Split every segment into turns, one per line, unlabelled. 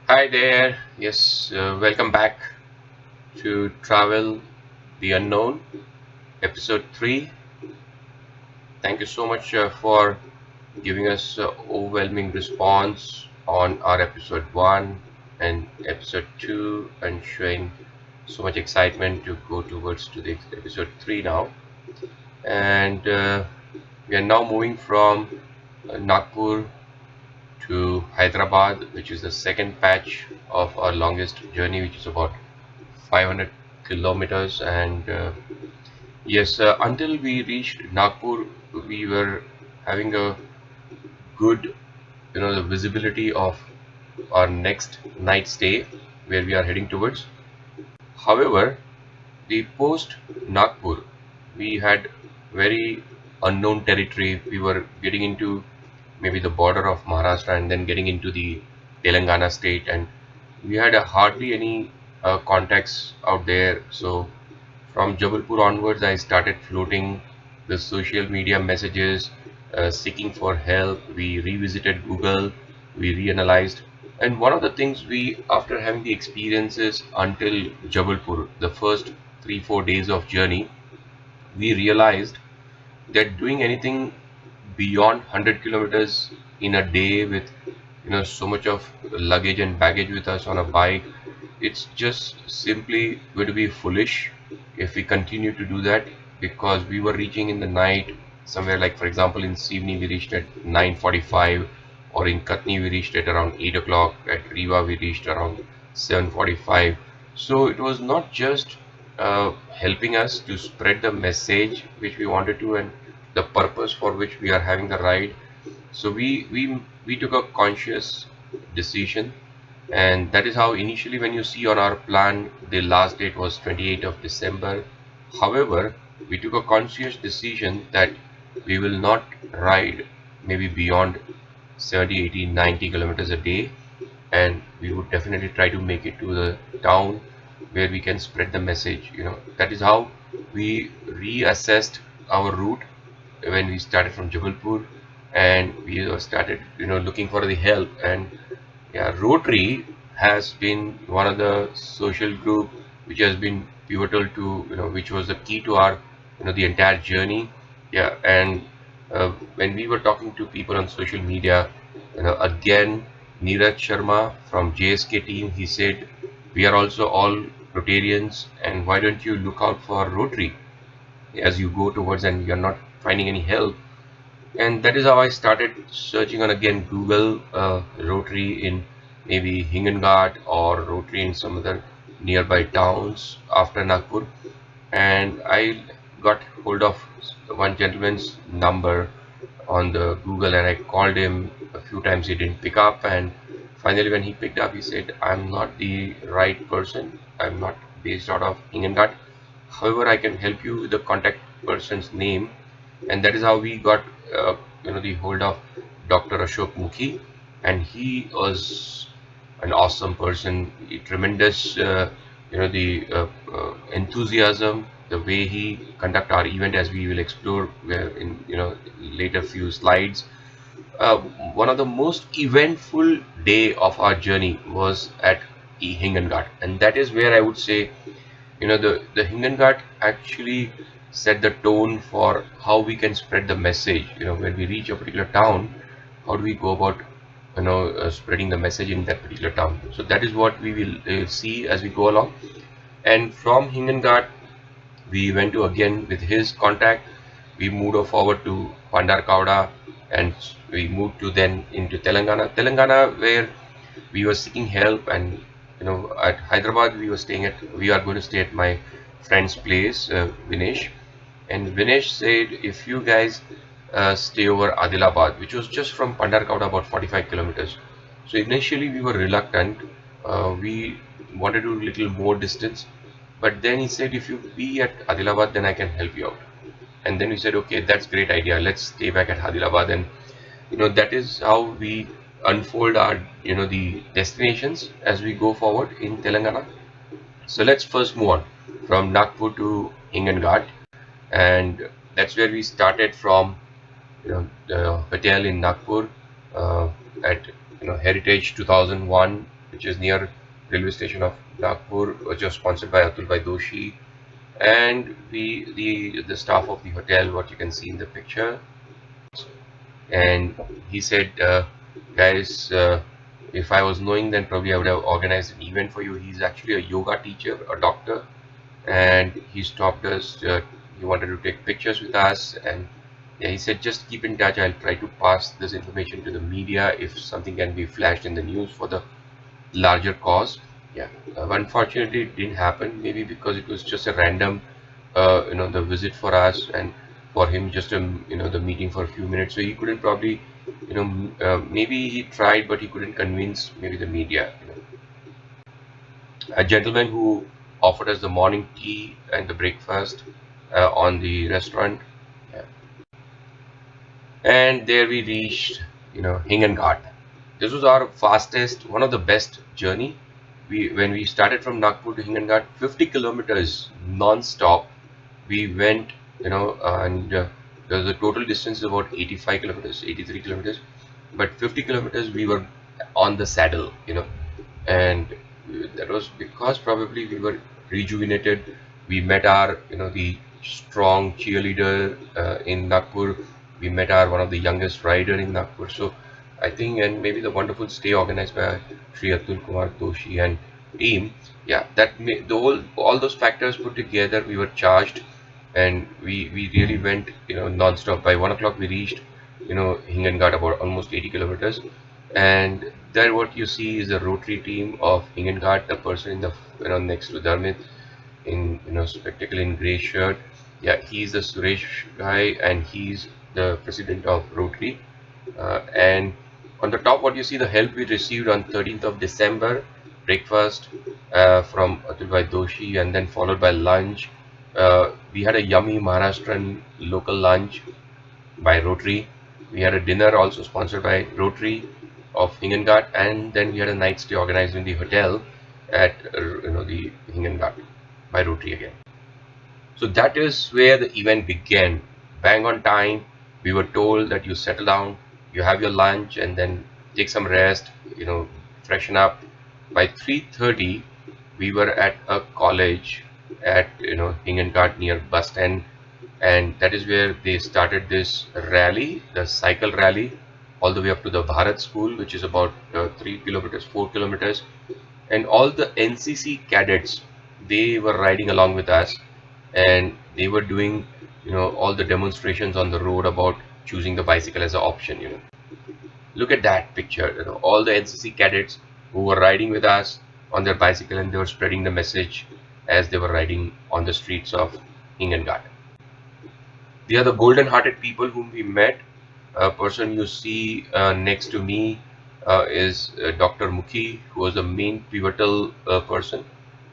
Hi there. Yes, welcome back to Travel the Unknown, episode 3. Thank you so much for giving us overwhelming response on our episode 1 and episode 2 and showing so much excitement to go towards to the episode 3 now. And we are now moving from Nagpur to Hyderabad, which is the second patch of our longest journey, which is about 500 kilometers. And yes, until we reached Nagpur, we were having a good, the visibility of our next night stay where we are heading towards. However, the post Nagpur, we had very unknown territory. We were getting into maybe the border of Maharashtra and then getting into the Telangana state, and we had hardly any contacts out there. So from Jabalpur onwards, I started floating the social media messages, seeking for help. We revisited Google, we reanalyzed, and one of the things we, after having the experiences until Jabalpur, the first 3 4 days of journey, we realized that doing anything beyond 100 kilometers in a day with so much of luggage and baggage with us on a bike, it's just simply going to be foolish if we continue to do that, because we were reaching in the night somewhere, like for example in Sivni we reached at 9:45, or in Katni we reached at around 8 o'clock, at Riva we reached around 7:45. So it was not just helping us to spread the message which we wanted to and the purpose for which we are having the ride. So we took a conscious decision, and that is how initially when you see on our plan the last date was 28th of December. However, we took a conscious decision that we will not ride maybe beyond 70, 80, 90 kilometers a day, and we would definitely try to make it to the town where we can spread the message. That is how we reassessed our route when we started from Jabalpur, and we started looking for the help. And yeah, Rotary has been one of the social group which has been pivotal to, which was the key to our, the entire journey. Yeah, and when we were talking to people on social media, again, Neeraj Sharma from JSK team, he said, we are also all Rotarians, and why don't you look out for Rotary as you go towards and you're not finding any help. And that is how I started searching on again Google, Rotary in maybe Hinganghat or Rotary in some other nearby towns after Nagpur, and I got hold of one gentleman's number on the Google, and I called him a few times. He didn't pick up, and finally when he picked up, he said, I'm not the right person, I'm not based out of Hinganghat, however I can help you with the contact person's name. And that is how we got the hold of Dr. Ashok Mukhi, and he was an awesome person, tremendous the enthusiasm, the way he conduct our event, as we will explore in later few slides. One of the most eventful day of our journey was at Hinganghat, and that is where I would say the Hinganghat actually set the tone for how we can spread the message. When we reach a particular town, how do we go about spreading the message in that particular town? So that is what we will see as we go along. And from Hinganghat, we went to, again with his contact, we moved forward to Pandarkauda, and we moved to then into Telangana, where we were seeking help. And at Hyderabad we are going to stay at my friend's place, Vinesh. And Vinesh said, if you guys stay over Adilabad, which was just from Pandarkauda about 45 kilometers. So initially we were reluctant, we wanted to do a little more distance, but then he said, if you be at Adilabad, then I can help you out. And then we said, okay, that's great idea, let's stay back at Adilabad. And that is how we unfold our the destinations as we go forward in Telangana. So let's first move on from Nagpur to Hinganghat, and that's where we started from the hotel in Nagpur, at Heritage 2001 which is near railway station of Nagpur, was just sponsored by Atulbhai Doshi, and the staff of the hotel, what you can see in the picture. And he said, guys, if I was knowing, then probably I would have organized an event for you. He's actually a yoga teacher, a doctor, and he stopped us. He wanted to take pictures with us, and yeah, he said, just keep in touch. I'll try to pass this information to the media if something can be flashed in the news for the larger cause. Yeah, unfortunately, it didn't happen. Maybe because it was just a random, the visit for us, and for him just the meeting for a few minutes. So he couldn't probably, maybe he tried, but he couldn't convince maybe the media. A gentleman who offered us the morning tea and the breakfast on the restaurant. Yeah. And there we reached, Hinganghat. This was our fastest, one of the best journey. When we started from Nagpur to Hinganghat, 50 kilometers non-stop. We went, and the total distance is about 85 kilometers, 83 kilometers. But 50 kilometers we were on the saddle, and that was because probably we were rejuvenated. We met our, the strong cheerleader in Nagpur. We met our one of the youngest rider in Nagpur. So I think, and maybe the wonderful stay organized by Sri Kanyakumari Doshi and team. Yeah, that all those factors put together, we were charged, and we really went, non-stop. By 1 o'clock we reached, Hinganghat, about almost 80 kilometers. And there what you see is the Rotary team of Hinganghat, the person in the next to Dharmit in spectacle in grey shirt. Yeah, he's the Suresh guy, and he's the president of Rotary. And on the top, what you see, the help we received on 13th of December, breakfast from Atulbhai Doshi, and then followed by lunch. We had a yummy Maharashtrian local lunch by Rotary. We had a dinner also sponsored by Rotary of Hinganghat, and then we had a night stay organized in the hotel at the Hinganghat by Rotary again. So that is where the event began. Bang on time. We were told that you settle down, you have your lunch, and then take some rest, freshen up. By 3:30 we were at a college at Hinganghat near bus stand, and that is where they started this rally, the cycle rally, all the way up to the Bharat school, which is about 3 kilometers, 4 kilometers. And all the NCC cadets, they were riding along with us, and they were doing all the demonstrations on the road about choosing the bicycle as an option. Look at that picture, all the NCC cadets who were riding with us on their bicycle, and they were spreading the message as they were riding on the streets of Hinganghat. They are the golden hearted people whom we met. A person you see next to me is Dr. Mukhi, who was the main pivotal person,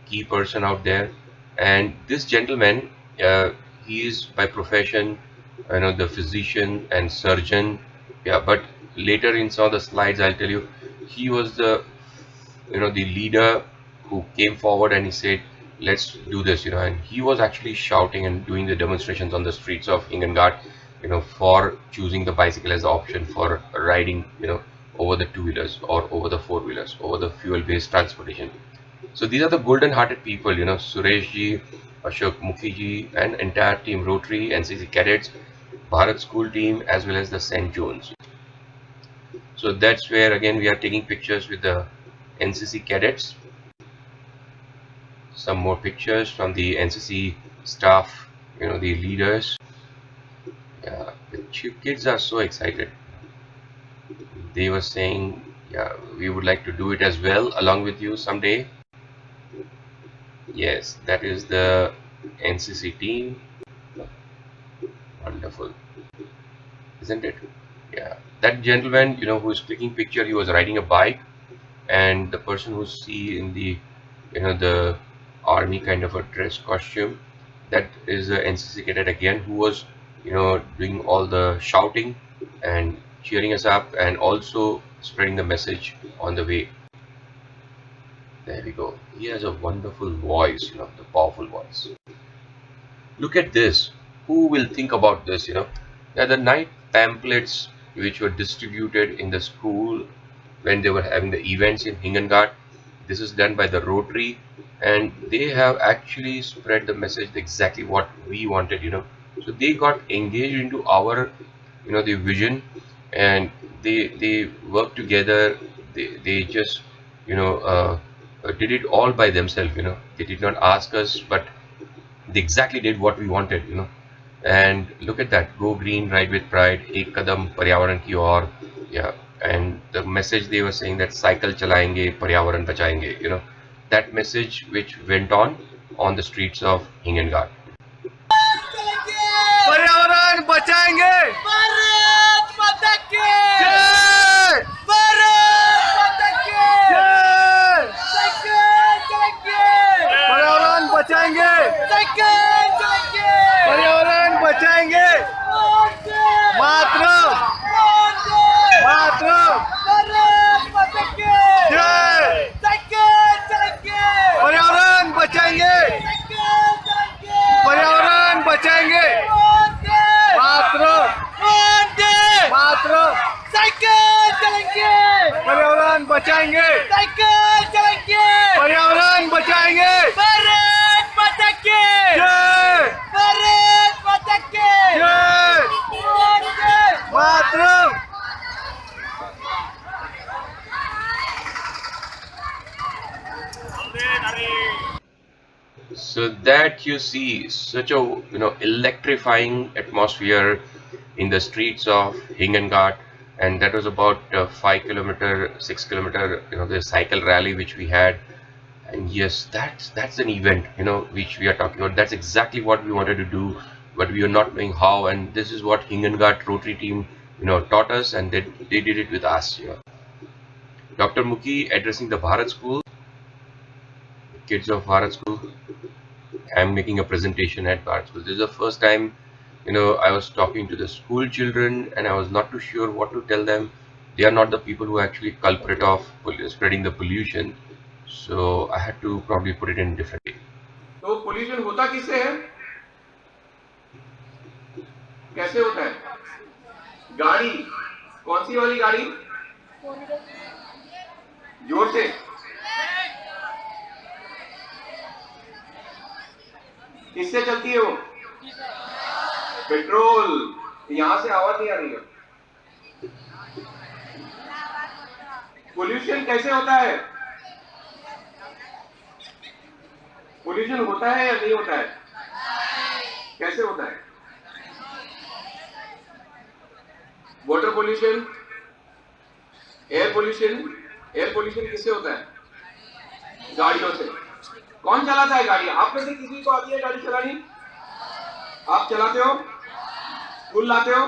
key person out there. And this gentleman, he is by profession, the physician and surgeon. Yeah, but later in some of the slides, I'll tell you, he was the, the leader who came forward and he said, let's do this, and he was actually shouting and doing the demonstrations on the streets of Hinganghat, for choosing the bicycle as the option for riding, over the two-wheelers or over the four-wheelers, over the fuel-based transportation. So these are the golden-hearted people, Suresh ji, Ashok Mukhi ji, and entire team Rotary, NCC cadets, Bharat school team, as well as the St. John's. So that's where again we are taking pictures with the NCC cadets. Some more pictures from the NCC staff, the leaders. Yeah, the kids are so excited. They were saying, yeah, we would like to do it as well along with you someday. Yes, that is the NCC team. Wonderful, isn't it? Yeah, that gentleman, who is taking picture, he was riding a bike, and the person who see in the, the army kind of a dress costume, that is the NCC cadet again, who was, doing all the shouting and cheering us up, and also spreading the message on the way. There we go. He has a wonderful voice, the powerful voice. Look at this. Who will think about this, the night pamphlets which were distributed in the school when they were having the events in Hinganghat. This is done by the Rotary, and they have actually spread the message exactly what we wanted, So they got engaged into our, the vision, and they worked together. They just, did it all by themselves, They did not ask us, but they exactly did what we wanted, And look at that, go green, ride with pride, ek kadam paryavaran ki aur. Yeah, and the message they were saying that cycle chalayenge, paryavaran bachayenge, that message which went on the streets of Hinganghat.
पर्यावरण बचाएंगे, भारत माता की जय, भारत माता की जय, cycle चलेंगे, पर्यावरण बचाएंगे, साइकिल चलेंगे, पर्यावरण बचाएंगे, मातरम, मातरम, भारत माता की जय, साइकिल चलेंगे, पर्यावरण बचाएंगे, पर्यावरण बचाएंगे, मातरम, मातरम, साइकिल चलेंगे, पर्यावरण बचाएंगे, साइकिल चलेंगे, पर्यावरण बचाएंगे, भारत माता की जय, भारत माता की जय, मातरम.
So that you see such a electrifying atmosphere in the streets of Hinganghat, and that was about 5 kilometer, 6 kilometer, the cycle rally which we had. And yes, that's an event, which we are talking about. That's exactly what we wanted to do, but we were not knowing how. And this is what Hinganghat Rotary team, taught us, and they did it with us. Dr. Mukhi addressing the Bharat School, kids of Bharat School. I'm making a presentation at Bharat School. This is the first time, I was talking to the school children, and I was not too sure what to tell them. They are not the people who actually culprit of spreading the pollution. So I had to probably put it in different way.
तो pollution होता किससे है, कैसे होता है? गाड़ी, कौन सी वाली गाड़ी? जोर से. किससे चलती है वो? पेट्रोल. यहां से आवाज नहीं आ रही है. पोल्यूशन कैसे होता है? पोल्यूशन होता है या नहीं होता है? कैसे होता है? Water pollution, air pollution. Air pollution किससे होता है? गाड़ियों से. कौन चलाता है गाड़ी? आप में से किसी को आती है गाड़ी चलानी? आप चलाते हो? स्कूल लाते हो?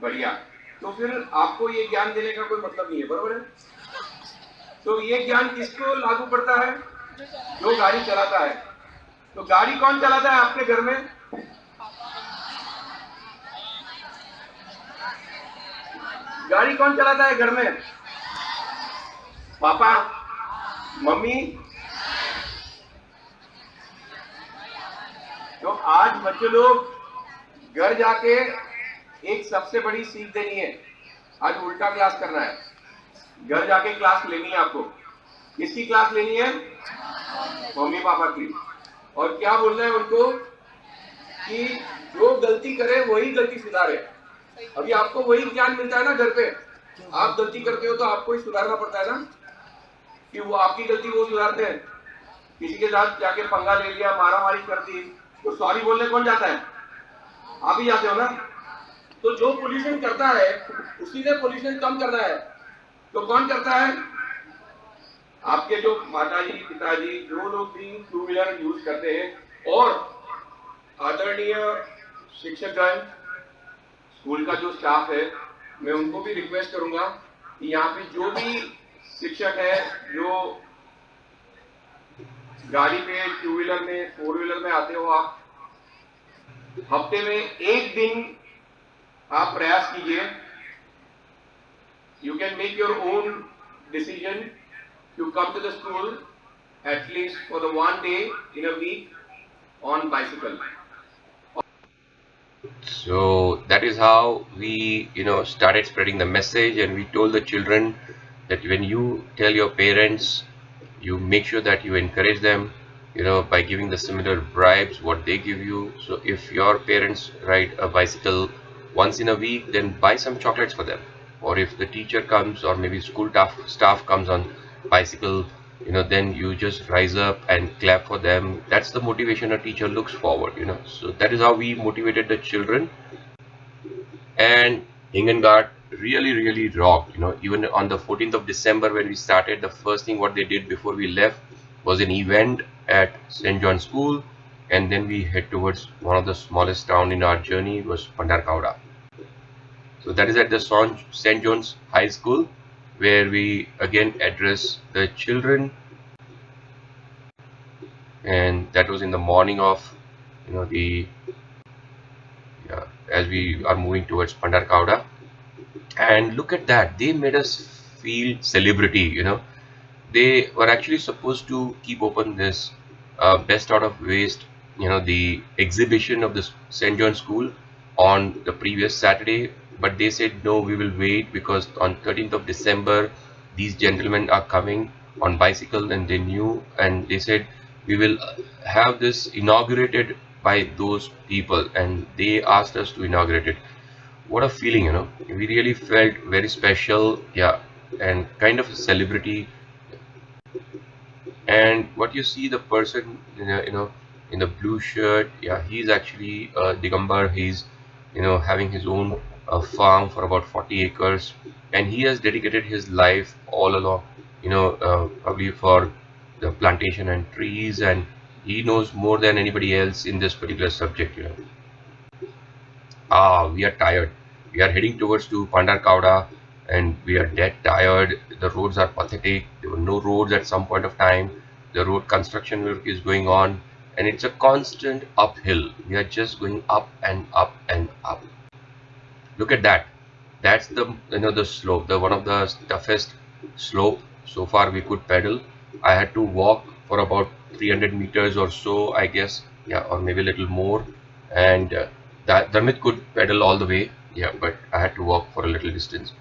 बढ़िया. तो फिर आपको ये ज्ञान देने का कोई मतलब नहीं है, बरोबर है? तो ये ज्ञान किसको लागू पड़ता है? जो गाड़ी चलाता है. तो गाड़ी कौन चलाता है आपके घर में? गाड़ी कौन चलाता है घर में? पापा, मम्मी. तो आज बच्चे लोग घर जाके एक सबसे बड़ी सीख देनी है. आज उल्टा क्लास करना है. घर जाके क्लास लेनी है आपको. किसकी क्लास लेनी है? मम्मी पापा की. और क्या बोलना है उनको कि जो गलती करे वही गलती सुधारे. अभी आपको वही ज्ञान मिलता है ना घर पे. आप गलती करते हो तो आपको ही सुधारना पड़ता है ना, कि वो आपकी गलती वो सुधारते हैं. किसी के साथ जाके पंगा ले लिया, मारामारी कर दी, तो सॉरी बोलने कौन जाता है? आप ही जाते हो ना. तो जो पोल्यूशन करता है उसी ने पोल्यूशन कम करना है. तो कौन करता है? आपके जो माताजी, पिताजी, जो लोग भी टू व्हीलर यूज करते हैं, और आदरणीय शिक्षकगण, स्कूल का जो स्टाफ है, मैं उनको भी रिक्वेस्ट करूंगा कि यहाँ पे जो भी शिक्षक है जो गाड़ी पे, टू व्हीलर में, फोर व्हीलर में आते हो, आप हफ्ते में एक दिन आप प्रयास कीजिए. You can make your own decision to come to the school at least for the one day in a week on bicycle.
So that is how we, started spreading the message, and we told the children that when you tell your parents, you make sure that you encourage them, by giving the similar bribes what they give you. So if your parents ride a bicycle once in a week, then buy some chocolates for them. Or if the teacher comes, or maybe school staff comes on bicycle, then you just rise up and clap for them. That's the motivation a teacher looks forward. So that is how we motivated the children. And Hingangard really rocked. Even on the 14th of December when we started, the first thing what they did before we left was an event at St. John School, and then we head towards one of the smallest town in our journey, was Pandarkauda. So that is at the St. John's High School, where we again address the children, and that was in the morning of as we are moving towards Pandarkauda. And look at that, they made us feel celebrity. They were actually supposed to keep open this best out of waste, the exhibition of the St. John School on the previous Saturday, but they said no, we will wait, because on 13th of December these gentlemen are coming on bicycle, and they knew, and they said we will have this inaugurated by those people, and they asked us to inaugurate it. What a feeling, we really felt very special, and kind of a celebrity. And what you see, the person in the blue shirt, he's actually Digambar. He's having his own farm for about 40 acres, and he has dedicated his life all along, probably for the plantation and trees, and he knows more than anybody else in this particular subject. We are tired. We are heading towards to Pandarkauda, and we are dead tired. The roads are pathetic. There were no roads at some point of time. The road construction work is going on, and it's a constant uphill. We are just going up and up and up. Look at that. That's the the slope, the one of the toughest slope so far we could pedal. I had to walk for about 300 meters or so, I guess, or maybe a little more. And Dharmit could pedal all the way, but I had to walk for a little distance.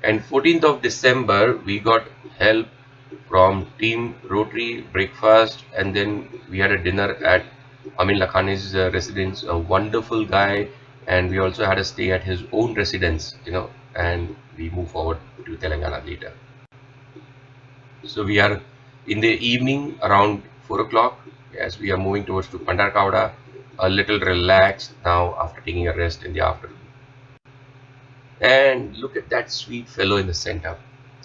And 14th of December, we got help from Team Rotary, breakfast, and then we had a dinner at Amin Lakhani's residence, a wonderful guy, and we also had a stay at his own residence, and we move forward to Telangana later. So we are in the evening around 4 o'clock, as we are moving towards to Pandarkauda, a little relaxed now after taking a rest in the afternoon. And look at that sweet fellow in the center,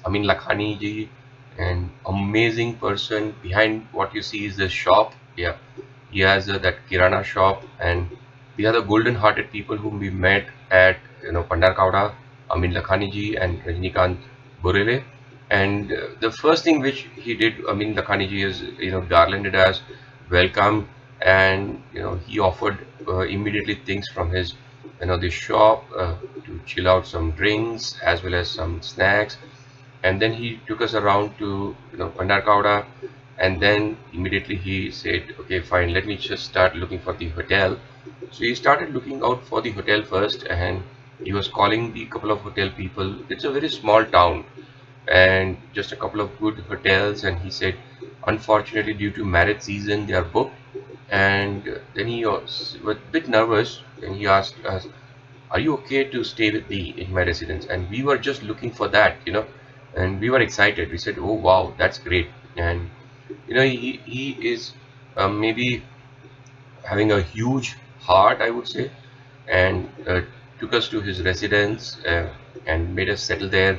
Amin Lakhani ji, an amazing person. Behind what you see is the shop. He has that Kirana shop, and these are the golden hearted people whom we met at Pandarkauda, Amin Lakhani ji and Rajnikant Burele. And the first thing which he did, Amin Lakhani ji, is garlanded us, welcome, and he offered immediately things from his the shop to chill out, some drinks as well as some snacks. And then he took us around to Pandarkauda, and then immediately he said, okay, fine, let me just start looking for the hotel. So he started looking out for the hotel first, and he was calling the couple of hotel people. It's a very small town and just a couple of good hotels, and he said unfortunately due to marriage season they are booked. And then he was a bit nervous, and he asked us, are you okay to stay with me in my residence? And we were just looking for that, and we were excited. We said, oh wow, that's great. And he is maybe having a huge heart, I would say, and took us to his residence and made us settle there.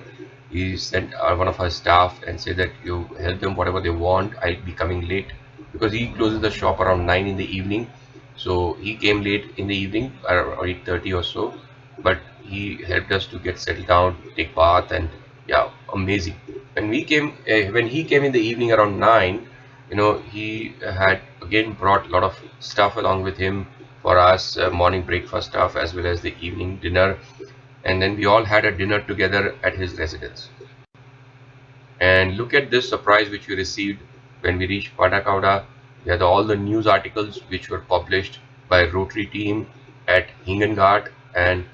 He sent one of our staff and said that you help them whatever they want. I'll be coming late, because he closes the shop around 9 in the evening. So he came late in the evening, around 8:30 or so, but he helped us to get settled down, take bath, and amazing. When he came in the evening around 9, he had again brought a lot of stuff along with him for us, morning breakfast stuff as well as the evening dinner. And then we all had a dinner together at his residence. And look at this surprise which we received when we reached Pandarkauda. We had all the news articles which were published by Rotary team at Hinganghat, and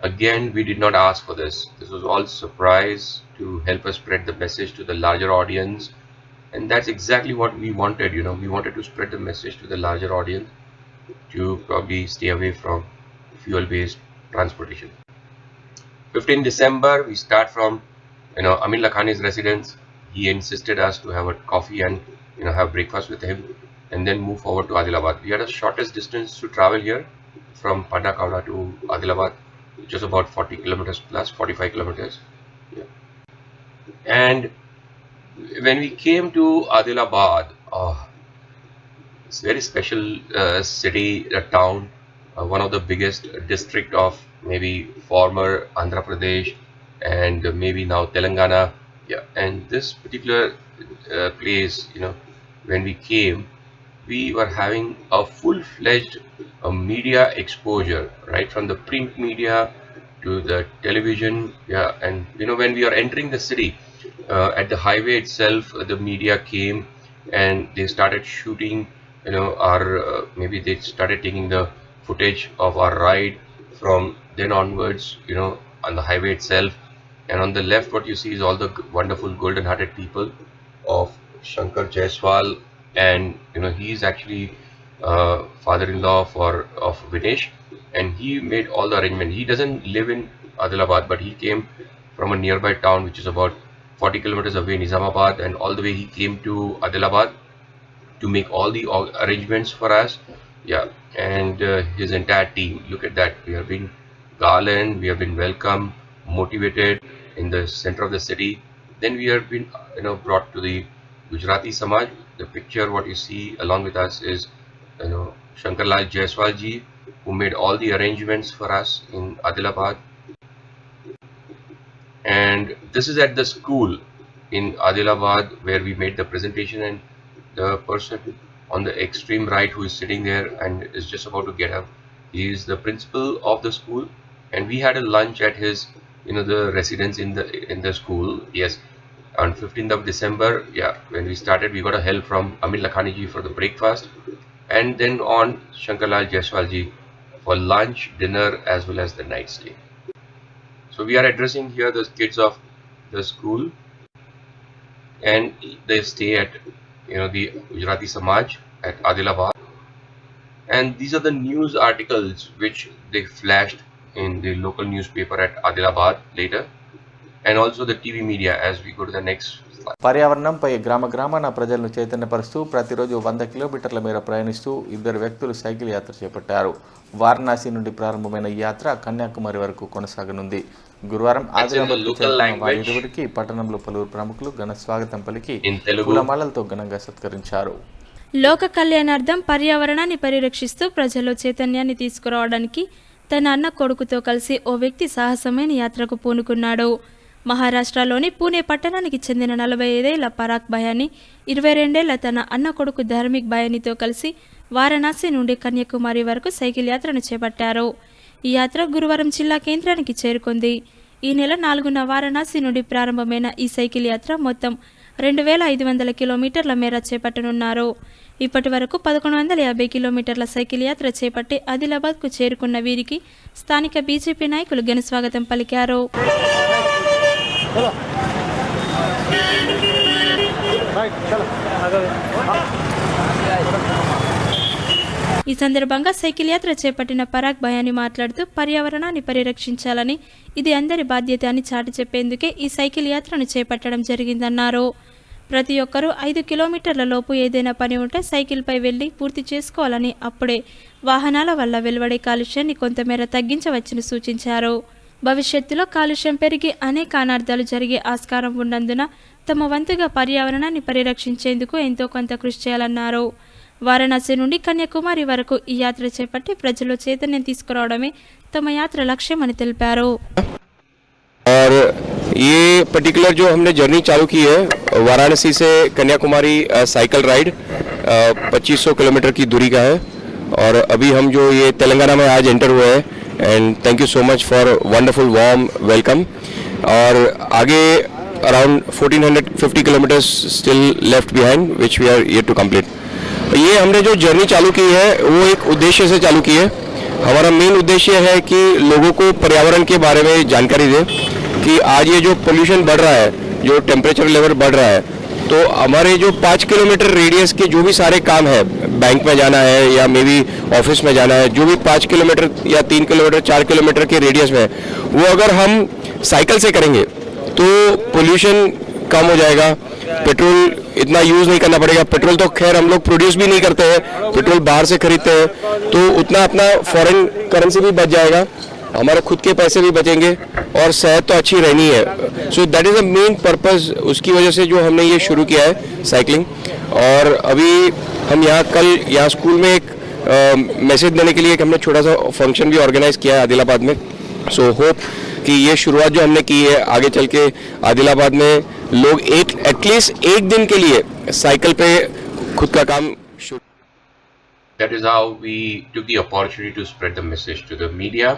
Again, we did not ask for this. This was all surprise to help us spread the message to the larger audience. And that's exactly what we wanted, we wanted to spread the message to the larger audience to probably stay away from fuel-based transportation. 15 December, we start from, Amin Lakhani's residence. He insisted us to have a coffee and, have breakfast with him and then move forward to Adilabad. We had a shortest distance to travel here from Pandakauda to Adilabad, just about 40 kilometers plus, 45 kilometers. Yeah. And when we came to Adilabad, it's a very special city, a town, one of the biggest district of maybe former Andhra Pradesh and maybe now Telangana. Yeah, and this particular place, when we came, we were having a full-fledged media exposure, right from the print media to the television. Yeah, and when we are entering the city, at the highway itself, the media came and they started shooting, our maybe they started taking the footage of our ride from then onwards, on the highway itself. And on the left, what you see is all the wonderful golden-hearted people of Shankar Jaiswal, and he's actually father-in-law of Vinesh, and he made all the arrangement. He doesn't live in Adilabad, but he came from a nearby town which is about 40 kilometers away, Nizamabad, and all the way he came to Adilabad to make all the arrangements for us. Yeah, and his entire team. Look at that. We have been garlanded, we have been welcomed, motivated in the center of the city. Then we have been, brought to the Gujarati Samaj. The picture what you see along with us is, Shankarlal Jaiswal ji, who made all the arrangements for us in Adilabad. And this is at the school in Adilabad where we made the presentation, and the person on the extreme right who is sitting there and is just about to get up, he is the principal of the school, and we had a lunch at his, the residence in the school. Yes, on 15th of December, yeah, when we started, we got a help from Amin Lakhani ji for the breakfast, and then on Shankarlal Jaiswal ji for lunch, dinner, as well as the night stay. So we are addressing here the kids of the school, and they stay at the Gujarati Samaj at Adilabad. And these are the news articles which they flashed in the local newspaper at Adilabad later, and also the TV media as we go to the next slide.
పర్యావరణంపై గ్రామాన ప్రజలను చైతన్యపరుస్తూ ప్రతిరోజు 100 కిలోమీటర్ల మేర ప్రయాణిస్తూ ఇద్దరు వ్యక్తులు cycle యాత్ర చేపట్టారు. వారణాసి నుండి ప్రారంభమైన ఈ యాత్ర కన్యాకుమారి వరకు కొనసాగనుంది. గురువారం ఆదిలాబాద్ ఇరువురికి పట్టణంలో పలువురు ప్రముఖులు ఘన స్వాగతం పలికి పూలమాలలతో ఘనంగా సత్కరించారు.
లోక కళ్యాణార్థం పర్యావరణాన్ని పరిరక్షిస్తూ ప్రజల్లో చైతన్యాన్ని తీసుకురావడానికి తన అన్న కొడుకుతో కలిసి ఓ వ్యక్తి సాహసమైన యాత్రకు పూనుకున్నాడు. మహారాష్ట్రలోని పూణే పట్టణానికి చెందిన 45 ఏళ్ల పరాక్ భయాని 22 ఏళ్ల తన అన్న కొడుకు ధార్మిక్ భయానితో కలిసి వారణాసి నుండి కన్యాకుమారి వరకు సైకిల్ యాత్రను చేపట్టారు. ఈ యాత్ర గురువారం జిల్లా కేంద్రానికి చేరుకుంది. ఈ నెల 4న వారణాసి నుండి ప్రారంభమైన ఈ సైకిల్ యాత్ర మొత్తం 2500 కిలోమీటర్ల మేర చేపట్టనున్నారు. ఇప్పటి వరకు 1150 కిలోమీటర్ల సైకిల్ యాత్ర చేపట్టి ఆదిలాబాద్కు చేరుకున్న వీరికి స్థానిక బీజేపీ నాయకులు ఘన స్వాగతం పలికారు. ఈ సందర్భంగా సైకిల్ యాత్ర చేపట్టిన పరాక్ భయాని మాట్లాడుతూ పర్యావరణాన్ని పరిరక్షించాలని, ఇది అందరి బాధ్యత అని చాటి చెప్పేందుకే ఈ సైకిల్ యాత్రను చేపట్టడం జరిగిందన్నారు. ప్రతి ఒక్కరూ 5 కిలోమీటర్ల లోపు ఏదైనా పని ఉంటే సైకిల్పై వెళ్లి పూర్తి చేసుకోవాలని, అప్పుడే వాహనాల వల్ల వెలువడే కాలుష్యాన్ని కొంతమేర తగ్గించవచ్చని సూచించారు. భవిష్యత్తులో కాలుష్యం పెరిగి అనేక అనార్థాలు జరిగే ఆస్కారం ఉన్నందున తమ వంతుగా పర్యావరణాన్ని పరిరక్షించేందుకు ఎంతో కొంత కృషి చేయాలన్నారు. వారణాసి నుండి కన్యాకుమారి వరకు ఈ యాత్ర చేపట్టి ప్రజల్లో చైతన్యం తీసుకురావడమే తమ యాత్ర లక్ష్యమని తెలిపారు.
और ये पर्टिकुलर जो हमने जर्नी चालू की है वाराणसी से कन्याकुमारी साइकिल राइड 2500 किलोमीटर की दूरी का है, और अभी हम जो ये तेलंगाना में आज एंटर हुए हैं, and thank you so much for wonderful warm welcome. और आगे around 1450 kilometres still left behind which we are yet to complete. ये हमने जो जर्नी चालू की है वो एक उद्देश्य से चालू की है. हमारा मेन उद्देश्य है कि लोगों को पर्यावरण के बारे में जानकारी दें कि आज ये जो पोल्यूशन बढ़ रहा है, जो टेम्परेचर लेवल बढ़ रहा है, तो हमारे जो 5 किलोमीटर रेडियस के जो भी सारे काम है, बैंक में जाना है या मे बी ऑफिस में जाना है, जो भी 5 किलोमीटर या 3 किलोमीटर 4 किलोमीटर के रेडियस में, वो अगर हम साइकिल से करेंगे तो पोल्यूशन कम हो जाएगा, पेट्रोल इतना यूज़ नहीं करना पड़ेगा। पेट्रोल तो खैर हम लोग प्रोड्यूस भी नहीं करते हैं, पेट्रोल बाहर से खरीदते हैं, तो उतना अपना फॉरेन करेंसी भी बच जाएगा, हमारे खुद के पैसे भी बचेंगे और सेहत तो अच्छी रहनी है। So that is the main purpose, उसकी वजह से जो हमने ये शुरू किया है साइकिलिंग। और अभी हम यहाँ स्कूल में एक मैसेज देने के लिए एक हमने छोटा सा फंक्शन भी ऑर्गेनाइज किया है आदिलाबाद में। सो होप कि ये शुरुआत जो हमने की है, आगे चल के आदिलाबाद में लोग एटलीस्ट एक दिन के लिए साइकिल पे खुद का काम शुरू।
That is how we took the opportunity to spread the message to the media,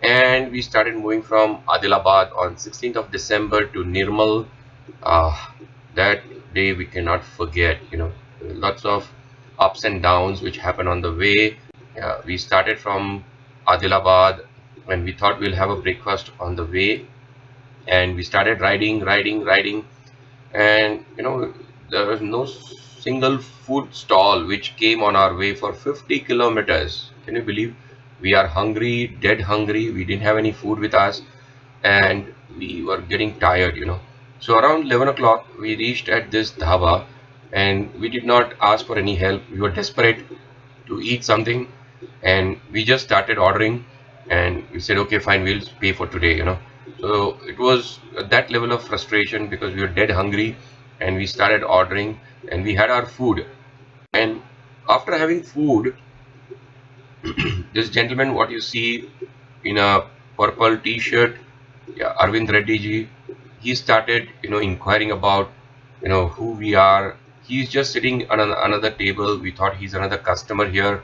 and we started moving from Adilabad on 16th of December to Nirmal. That day we cannot forget, lots of ups and downs which happened on the way. We started from Adilabad when we thought we'll have a breakfast on the way, and we started riding, and there was no single food stall which came on our way for 50 kilometers. Can you believe? We are hungry, dead hungry. We didn't have any food with us, and we were getting tired, So around 11 o'clock we reached at this dhaba, and we did not ask for any help. We were desperate to eat something, and we just started ordering, and we said, okay, fine, we'll pay for today, So it was that level of frustration because we were dead hungry, and we started ordering, and we had our food. And after having food, this gentleman, what you see in a purple t-shirt, Arvind Reddy ji, he started inquiring about who we are. He's just sitting on another table. We thought he's another customer here,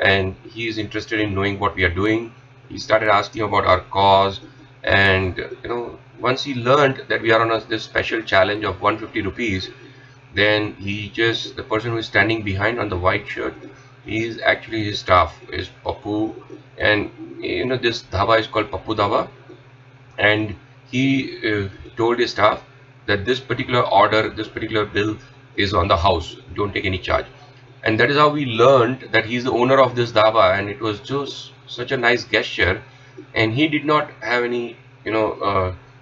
and he's interested in knowing what we are doing. He started asking about our cause, and once he learned that we are on this special challenge of 150 rupees, then the person who is standing behind on the white shirt, he is actually his staff, is Pappu, and this dhaba is called Pappu Dhaba, and he told his staff that this particular order, this particular bill is on the house, don't take any charge. And that is how we learned that he is the owner of this dhaba, and it was just such a nice gesture. And he did not have any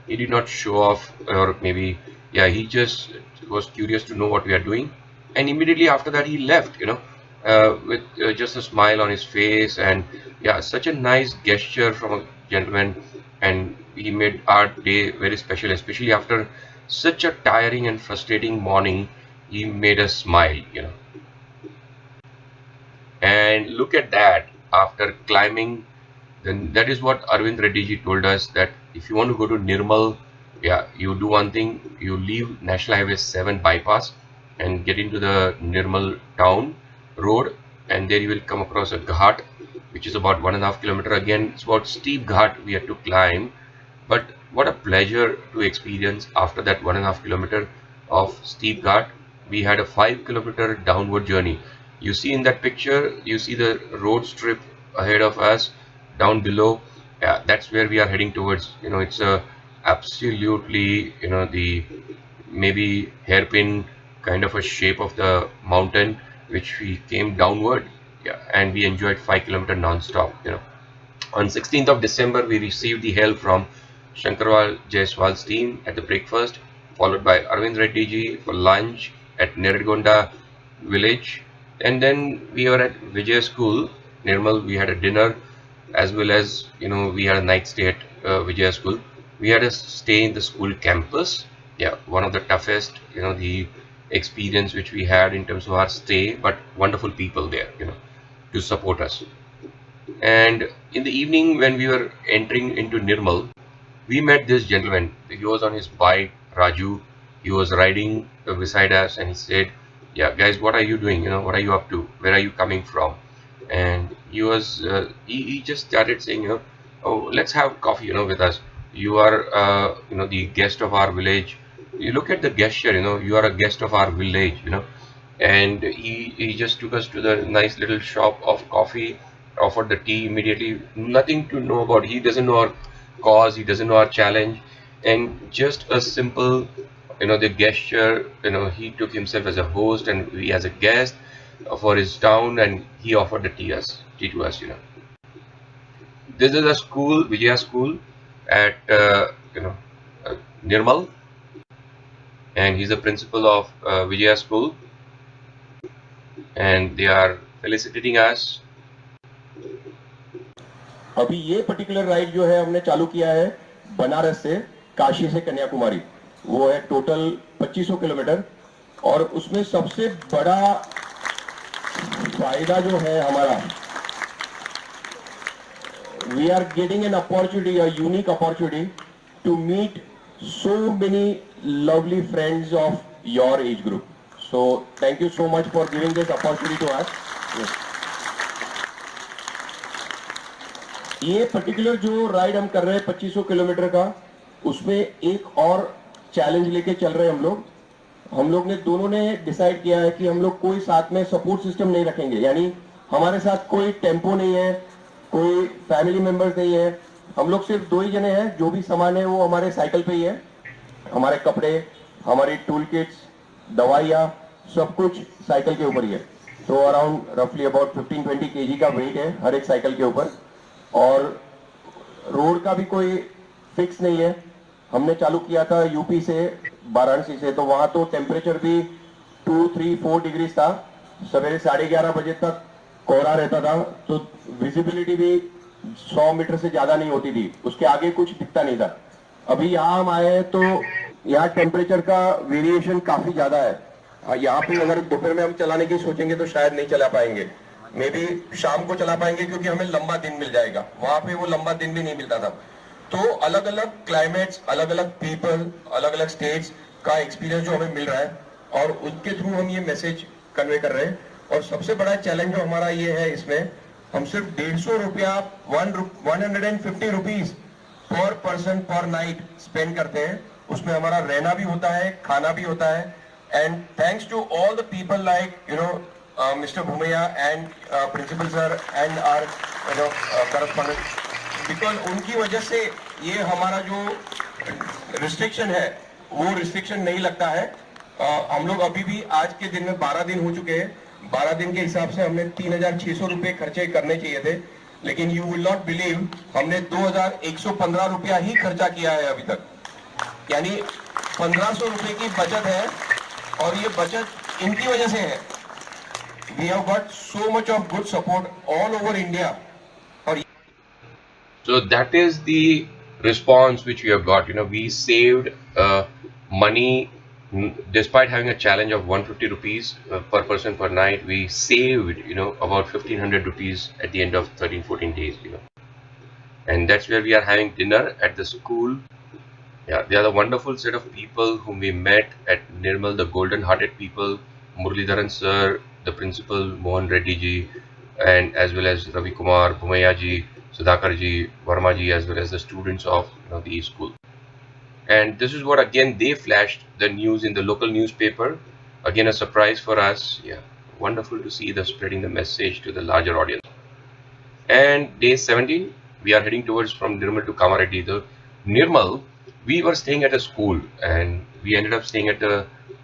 he did not show off, or maybe he just was curious to know what we are doing. And immediately after that he left with just a smile on his face, and such a nice gesture from a gentleman, and he made our day very special, especially after such a tiring and frustrating morning. He made us smile. And look at that, after climbing, then that is what Arvind Reddy ji told us, that if you want to go to Nirmal, you do one thing, you leave National Highway 7 bypass and get into the Nirmal town road, and there you will come across a ghat which is about 1.5 kilometer. Again, it's about steep ghat we had to climb, but what a pleasure to experience after that 1.5 kilometer of steep ghat. We had a 5 kilometer downward journey. You see in that picture, you see the road strip ahead of us. Down below, that's where we are heading towards. It's a absolutely the maybe hairpin kind of a shape of the mountain which we came downward, and we enjoyed 5 kilometer non-stop. On 16th of December we received the help from Shankarwal Jaiswal's team at the breakfast, followed by Arvind Reddy ji for lunch at Neregonda village, and then we were at Vijay School, Nirmal. We had a dinner, as well as we had a night stay at Vijaya School. We had a stay in the school campus. One of the toughest the experience which we had in terms of our stay, but wonderful people there to support us. And in the evening, when we were entering into Nirmal, we met this gentleman. He was on his bike, Raju. He was riding beside us, and he said, guys, what are you doing? What are you up to? Where are you coming from? And he was he just started saying, oh, let's have coffee with us. You are the guest of our village. You look at the gesture, you are a guest of our village. And he just took us to the nice little shop of coffee offered the tea immediately. Nothing to know about. He doesn't know our cause. He doesn't know our challenge. And just a simple, the gesture, he took himself as a host and we as a guest for his town, and he offered the tea to us. This is a school, Vijaya School at Nirmal, and he's the principal of Vijaya School, and they are felicitating us.
अभी ये particular ride जो है हमने चालू किया है बनारस से, काशी से कन्याकुमारी, वो है टोटल 2500 किलोमीटर, और उसमें सबसे बड़ा फायदा जो है हमारा, we are getting an opportunity, a unique opportunity to meet so many lovely friends of your age group. So thank you so much for giving this opportunity to us. Yes. ये particular जो ride हम कर रहे हैं 2500 kilometre का, उसमें एक और चैलेंज लेके चल रहे हैं हम लोग ने दोनों ने डिसाइड किया है कि हम लोग कोई साथ में सपोर्ट सिस्टम नहीं रखेंगे, यानी हमारे साथ कोई टेम्पो नहीं है, कोई फैमिली मेंबर्स नहीं है, हम लोग सिर्फ 2 ही जने हैं, जो भी सामान है वो हमारे साइकिल पे ही है, हमारे कपड़े, हमारी टूल किट्स, दवाइयाँ, सब कुछ साइकिल के ऊपर ही है। तो अराउंड रफली अबाउट 15-20 kg का वेट है हर एक साइकिल के ऊपर, और रोड का भी कोई फिक्स नहीं है। हमने चालू किया था यूपी से, वाराणसी से, तो वहाँ तो टेम्परेचर भी 2-3-4 डिग्री था, सवेरे 11:30 बजे तक कोहरा रहता था, तो विजिबिलिटी भी 100 मीटर से ज्यादा नहीं होती थी, उसके आगे कुछ दिखता नहीं था। अभी यहाँ हम आए हैं तो यहाँ टेम्परेचर का वेरिएशन काफी ज्यादा है। यहाँ पे अगर दोपहर में हम चलाने की सोचेंगे तो शायद नहीं चला पाएंगे, मे बी शाम को चला पाएंगे क्योंकि हमें लंबा दिन मिल जाएगा, वहां पे वो लंबा दिन भी नहीं मिलता था। तो अलग अलग क्लाइमेट्स, अलग अलग पीपल, अलग अलग स्टेट्स का एक्सपीरियंस जो हमें मिल रहा है, और उनके थ्रू हम ये मैसेज कन्वे कर रहे हैं। और सबसे बड़ा चैलेंज जो हमारा ये है, इसमें हम सिर्फ 150 रुपया 150 रुपीज पर पर्सन पर नाइट स्पेंड करते हैं, उसमें हमारा रहना भी होता है, खाना भी होता है। And thanks to all the people like Mr. Bhumaiya and principal sir and our correspondent, because उनकी वजह से ये हमारा जो रिस्ट्रिक्शन है वो रिस्ट्रिक्शन नहीं लगता है। हम लोग अभी भी आज के दिन में 12 दिन हो चुके हैं, 12 दिन के हिसाब से हमने 3600 रुपये खर्चे करने चाहिए थे, लेकिन यू विल नॉट बिलीव हमने 2115 रुपया ही खर्चा किया है अभी तक, यानी 1500 रुपये की बचत है, और ये बचत इनकी वजह से है। We have got so much of good support all over India.
So that is the response which we have got. We saved money despite having a challenge of 150 rupees per person per night. We saved, about 1500 rupees at the end of 13-14 days, and that's where we are having dinner at the school. Yeah, they are the wonderful set of people whom we met at Nirmal, the golden hearted people, Muralidharan sir, the principal Mohan Reddy ji, and as well as Ravi Kumar, Bhumaiya ji, Sudhakar ji, Verma ji, as well as the students of the school. And this is what again they flashed the news in the local newspaper. Again a surprise for us. Yeah, wonderful to see the spreading the message to the larger audience. And day 17, we are heading towards from Nirmal to Kamareddy. The Nirmal, we were staying at a school, and we ended up staying at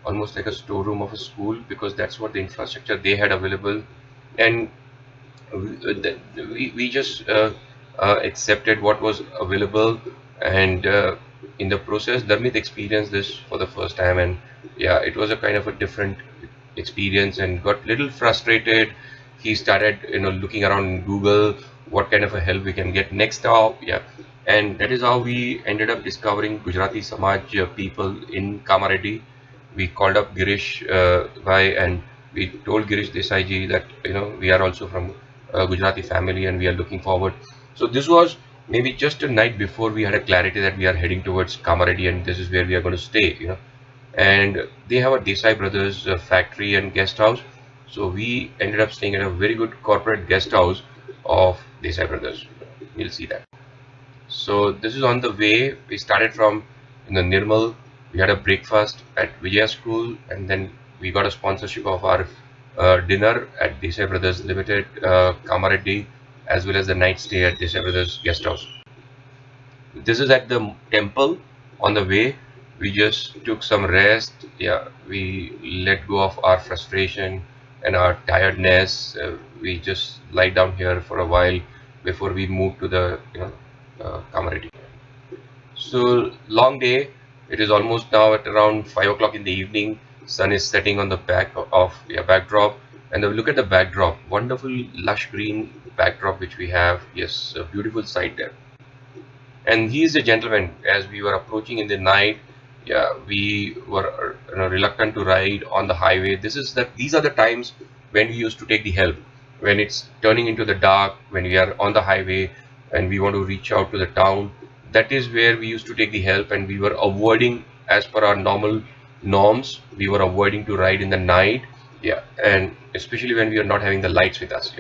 almost like a storeroom of a school, because that's what the infrastructure they had available. And we just accepted what was available, and in the process Dharmit experienced this for the first time, and yeah, it was a kind of a different experience, and got little frustrated. He started looking around in Google what kind of a help we can get next stop. Yeah, and that is how we ended up discovering Gujarati Samaj people in Kamareddy. We called up Girish bhai, and we told Girish Desai ji that we are also from a Gujarati family and we are looking forward. So this was maybe just a night before we had a clarity that we are heading towards Kamareddy, and this is where we are going to stay. And they have a Desai Brothers factory and guest house, so we ended up staying at a very good corporate guest house of Desai Brothers. You'll see that. So this is on the way. We started from Nirmal. We had a breakfast at Vijaya School, and then we got a sponsorship of our dinner at Desai Brothers Limited, Kamareddy, as well as the night stay at Desai Brothers guest house. This is at the temple. On the way, we just took some rest. Yeah, we let go of our frustration and our tiredness. We just lie down here for a while before we move to the Kamariti. So long day. It is almost now at around 5 o'clock in the evening. Sun is setting on the backdrop, and look at the backdrop. Wonderful lush green backdrop which we have. Yes, a beautiful sight there. And he is a gentleman. As we were approaching in the night, yeah, we were reluctant to ride on the highway. These are the times when we used to take the help. When it's turning into the dark, when we are on the highway and we want to reach out to the town, that is where we used to take the help, and we were avoiding, as per our normal norms, we were avoiding to ride in the night. Yeah, and especially when we are not having the lights with us,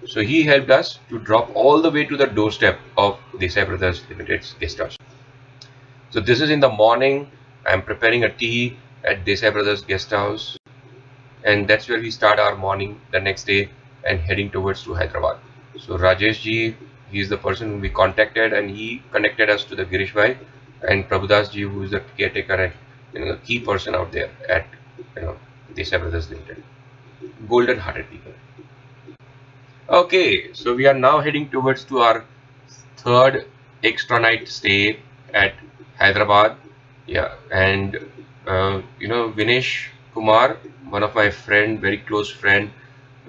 So he helped us to drop all the way to the doorstep of Desai Brothers Limited's guest house. So this is in the morning. I am preparing a tea at Desai Brothers guest house, and that's where we start our morning the next day and heading towards to Hyderabad. So Rajesh ji, he is the person whom we contacted, and he connected us to the Girish Bhai and Prabhudas ji, who is the caretaker and the key person out there at Desai Brothers Limited. Golden hearted people. Okay, so we are now heading towards to our third extra night stay at Hyderabad. Yeah, and Vinesh Kumar, one of my friend, very close friend,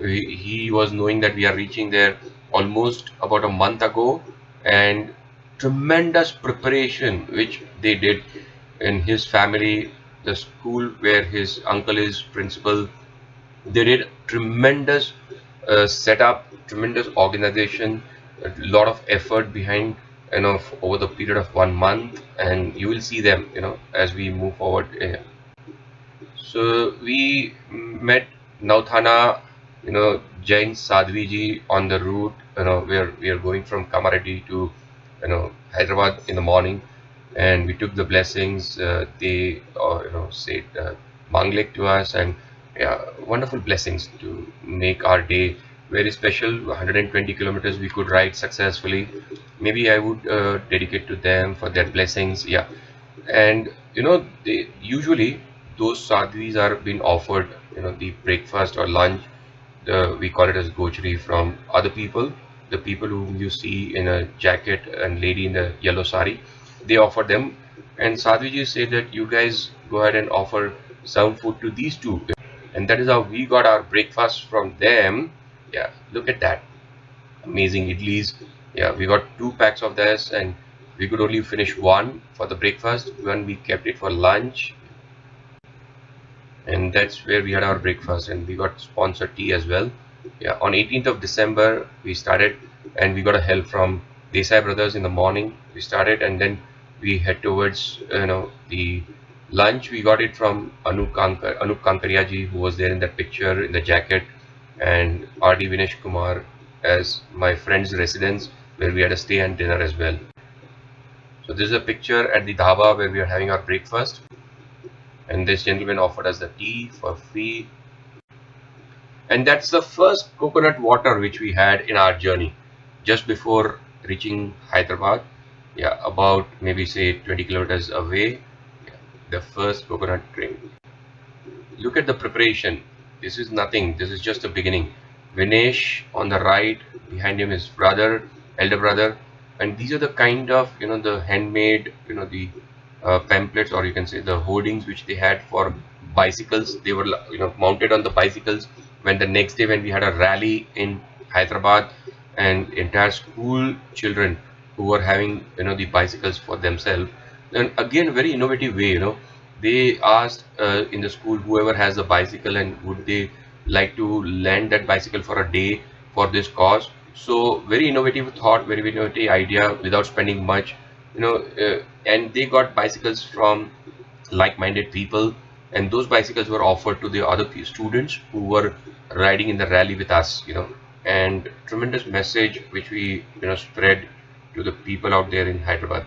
he was knowing that we are reaching there almost about a month ago, and tremendous preparation which they did in his family, the school where his uncle is principal. They did tremendous setup, tremendous organization, a lot of effort behind over the period of 1 month, and you will see them as we move forward. So we met Nauthana Jain Sadhvi ji on the route where we are going from Kamarati to Hyderabad in the morning, and we took the blessings. They said Manglek to us, and yeah, wonderful blessings to make our day very special. 120 kilometers we could ride successfully. Maybe I would dedicate to them for their blessings. Yeah, and they usually, those sadhvis are being offered the breakfast or lunch, we call it as gochari, from other people, the people whom you see in a jacket and lady in the yellow sari. They offer them, and sadhviji say that you guys go ahead and offer some food to these two, and that is how we got our breakfast from them. Yeah, look at that, amazing idlis. Yeah, we got 2 packs of this, and we could only finish one for the breakfast, one we kept it for lunch, and that's where we had our breakfast, and we got sponsored tea as well. Yeah, on 18th of December we started, and we got a help from Desai Brothers in the morning. We started, and then we head towards the lunch. We got it from Anup Kankaria ji, who was there in that picture in the jacket, and R.D. Vinesh Kumar as my friend's residence, where we had a stay and dinner as well. So this is a picture at the dhaba where we are having our breakfast, and this gentleman offered us the tea for free. And that's the first coconut water which we had in our journey just before reaching Hyderabad. Yeah, about maybe say 20 kilometers away. Yeah, the first coconut drink. Look at the preparation. This is nothing. This is just the beginning. Vinesh on the right, behind him is elder brother, and these are the kind of the handmade the pamphlets, or you can say the hoardings, which they had for bicycles. They were mounted on the bicycles. When the next day, when we had a rally in Hyderabad, and entire school children who were having the bicycles for themselves, and again very innovative way, they asked in the school whoever has a bicycle, and would they like to lend that bicycle for a day for this cause. So very innovative thought, very innovative idea, without spending much, and they got bicycles from like-minded people, and those bicycles were offered to the other students who were riding in the rally with us, and tremendous message which we spread to the people out there in Hyderabad.